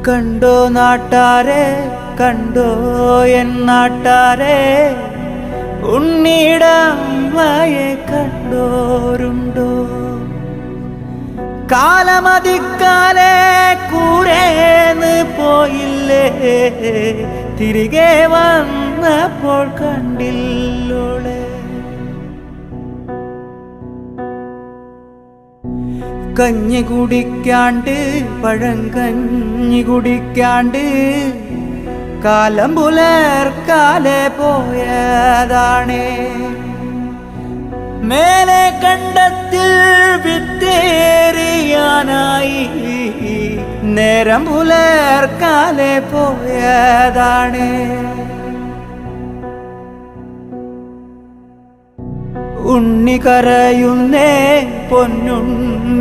കണ്ടോ നാട്ടാരെ, കണ്ടോ എൻ നാട്ടാരെ, ഉണ്ണിയുടെ അമ്മയെ കണ്ടോരുണ്ടോ? കാലമതിക്കാലെ കൂരേന്ന് പോയില്ലേ, തിരികെ വന്നപ്പോൾ കണ്ടില്ലോളെ. കഞ്ഞി കുടിക്കാണ്ട്, പഴങ്കഞ്ഞി കുടിക്കാണ്ട്, കാലം പുലർക്കാലെ പോയതാണേ. മേലെ കണ്ടത്തിൽ വിത്തേറിയാനായി, നേരം പുലർക്കാലെ പോയതാണേ. ഉണ്ണി കരയുന്നേ, പൊന്നുണ്ണി